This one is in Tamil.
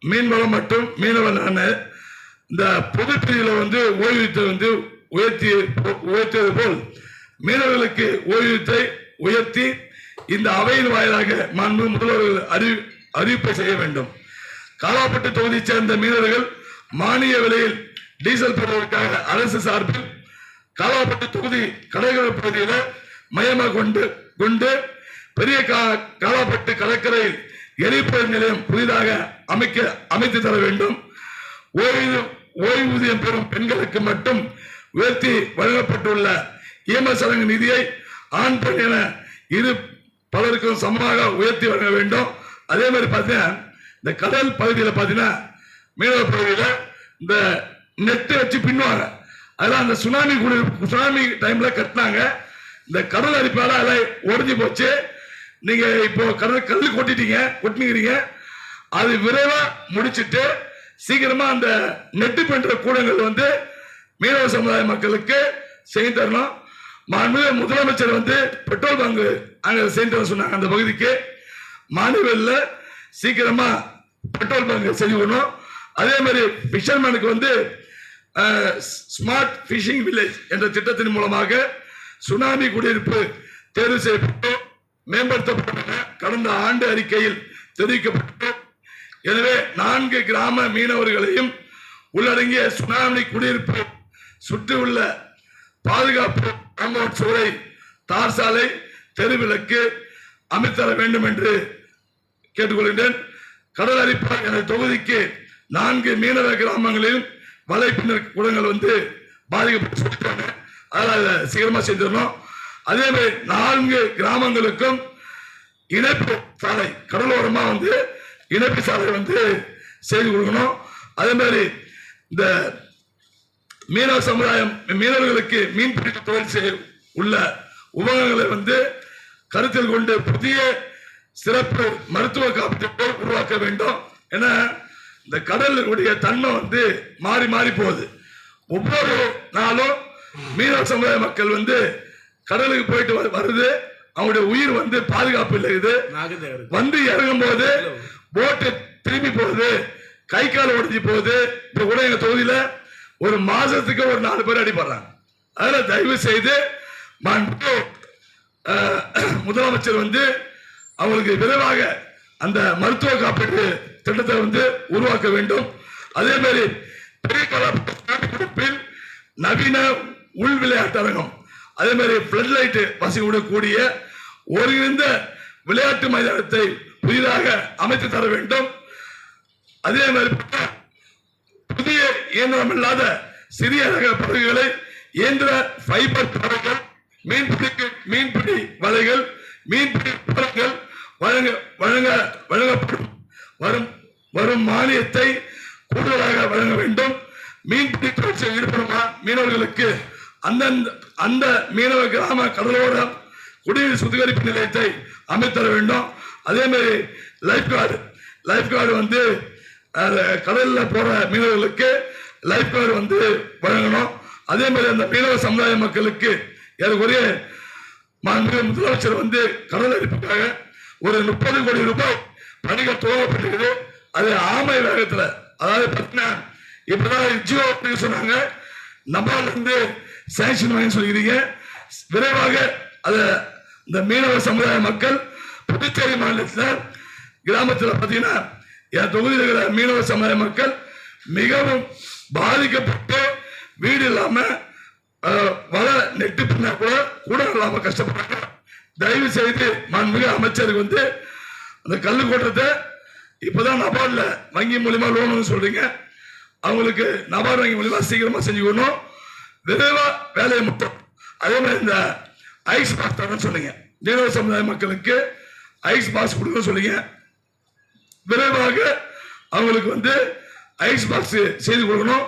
மீன்வளம் மற்றும் மீனவ நலன் இந்த பொதுப்பிரிவில் ஓய்வூதியத்தை உயர்த்தியது போல் மீனவர்களுக்கு ஓய்வூதியத்தை உயர்த்தி இந்த அவையின் வாயிலாக மாண்பு முதல்வர்கள் அறிவிப்பை செய்ய வேண்டும். காலாப்பட்டு தொகுதியை சேர்ந்த மீனவர்கள் மானிய விலையில் டீசல் பெறுவதற்காக அரசு சார்பில் காலாப்பட்டு தொகுதி கடைகள் பகுதியில் மையமாக கொண்டு பெரிய காலாப்பட்டு கடற்கரையில் எரிபொருள் நிலையம் புதிதாக அமைத்து தர வேண்டும். ஓய்வூதியம் பெறும் பெண்களுக்கு மட்டும் உயர்த்தி வழங்கப்பட்டுள்ள இஎம்எஸ் சடங்கு நிதியை ஆண் பெண் என இரு பலருக்கும் சமமாக உயர்த்தி வழங்க வேண்டும். அதே மாதிரி பார்த்தீங்கன்னா இந்த கடல் பகுதியில் பார்த்தீங்கன்னா மீனவ பகுதியில் இந்த நெட்டு வச்சு பின்னுவாங்க. அதெல்லாம் அந்த சுனாமி டைம்ல கட்டினாங்க. இந்த கடல் அரிப்பால அதெல்லாம் ஒடிஞ்சு போச்சு. நீங்க இப்போ கல்லு கொட்டினீங்க. அது விரைவா முடிச்சுட்டு சீக்கிரமா அந்த நெட்டு பண்ற கூடங்கள் மீனவ சமுதாய மக்களுக்கு செய்து தரணும். முதலமைச்சர் பெட்ரோல் பங்கு அங்க செய்து தர சொன்னாங்க. அந்த பகுதிக்கு மாநில சீக்கிரமா பெட்ரோல் பங்கு செஞ்சு விடணும். அதே மாதிரி பிஷர்மேனுக்கு ஸ்மார்ட் பிஷிங் வில்லேஜ் என்ற திட்டத்தின் மூலமாக சுனாமி குடியிருப்பு தேர்வு செய்யப்பட்டு மேம்படுத்தப்பட்டன கடந்த ஆண்டு அறிக்கையில் தெரிவிக்கப்பட்டது. எனவே 4 கிராம மீனவர்களையும் உள்ளடங்கிய சுனாமி குடியிருப்பு சுற்றியுள்ள பாதுகாப்பு காம்பவுண்ட் சுவரை, தார் சாலை, தெருவிளக்கு அமைத்தர வேண்டும் என்று கேட்டுக்கொள்கின்றேன். கடல் அரிப்பால் என தொகுதிக்கு 4 மீனவ கிராமங்களில் வலைப்பின்னர் கூடங்கள் பாதிக்கப்பட்டு அதனால சீக்கிரமா செஞ்சிடணும். அதே மாதிரி 4 கிராமங்களுக்கும் இணைப்பு சாலை கடலோரமா இணைப்பு சாலை செய்து கொடுக்கணும். அதே மாதிரி இந்த மீனவ சமுதாயம் மீனவர்களுக்கு மீன்பிடிப்பு தொழில் உள்ள உபகரணங்களை கருத்தில் கொண்டு புதிய சிறப்பு மருத்துவ காப்பீட்டை உருவாக்க வேண்டும். ஏன்னா இந்த கடலுடைய தன்மை மாறி மாறி போகுது. ஒவ்வொரு நாளும் மீனவ சமுதாய மக்கள் கடலுக்கு போயிட்டு வருது. அவங்களுடைய உயிர் பாதுகாப்பு இல்லை. இறங்கும் போது போட்டு திரும்பி போகுது, கை கால் உடஞ்சி போகுது. இப்ப கூட எங்க தொகுதியில ஒரு மாசத்துக்கு ஒரு 4 பேர் அடிபடுறாங்க. அதனால தயவு செய்து முதலமைச்சர் அவங்களுக்கு விரைவாக அந்த மருத்துவ காப்பீட்டு திட்டத்தை உருவாக்க வேண்டும். அதே மாதிரி பெரிய கலாப்பில் நவீன உள் விளையாட்டு அரங்கம், அதே மாதிரி பிளட் லைட் வசதியுடன் கூடிய ஒருங்கிணைந்த விளையாட்டு மைதானத்தை புதிதாக அமைத்து தர வேண்டும். அதே மாதிரி புதிய இயந்திரம் இல்லாத சிறிய ரக படகுகளை இயந்திர ஃபைபர் படகுகள், மீன்பிடி வலைகள், மீன்பிடி படகுகள் வழங்கப்படும் வரும் மானியத்தை கூடுதலாக வழங்க வேண்டும். மீன்பிடி தொழிற்சியில் ஈடுபடும் மீனவர்களுக்கு அந்த மீனவ கிராம கடலோர குடிநீர் சுத்திகரிப்பு நிலையத்தை அமைத்தர வேண்டும். அதே மாதிரி லைஃப் கார்டு கடல்ல போற மீனவர்களுக்கு லைஃப் கார்டு வழங்கணும். அதே மாதிரி அந்த மீனவ சமுதாய மக்களுக்கு ஏறக்குறைய முதலமைச்சர் கடல் அரிப்புக்காக ஒரு 30 கோடி ரூபாய் பணிகள் துவங்கப்பட்டிருக்குது. அது ஆமை வேகத்தில், அதாவது பார்த்தீங்கன்னா இப்பதான் ஜியோ சொன்னாங்க, நபார்ல சாங்ஷன் வாங்கி சொல்லிக்கிறீங்க. விரைவாக இந்த மீனவ சமுதாய மக்கள் புதுச்சேரி மாநிலத்தில் கிராமத்தில் பார்த்தீங்கன்னா என் தொகுதியில் இருக்கிற மீனவ சமுதாய மக்கள் மிகவும் பாதிக்கப்பட்டு வீடு இல்லாம வலை நெட்டு பின்னா கூட இல்லாம கஷ்டப்படுறாங்க. தயவு செய்து மாண்புமிகு அமைச்சருக்கு அந்த கல்லு கோட்டத்தை இப்பதான் நபார்ட்ல வங்கி மூலியமா லோன் சொல்றீங்க, அவங்களுக்கு நபார்டு வங்கி மூலியமா சீக்கிரமா செஞ்சுக்கணும், விரைவா வேலையை முட்டும். அதே மாதிரி இந்த ஐஸ் பாக்ஸ் தரணும்னு சொன்னீங்க, மீனவ சமுதாய மக்களுக்கு ஐஸ் பாக்ஸ் கொடுக்க சொன்னீங்க. விரைவாக அவங்களுக்கு ஐஸ் பாக்ஸ் செய்து கொடுக்கணும்.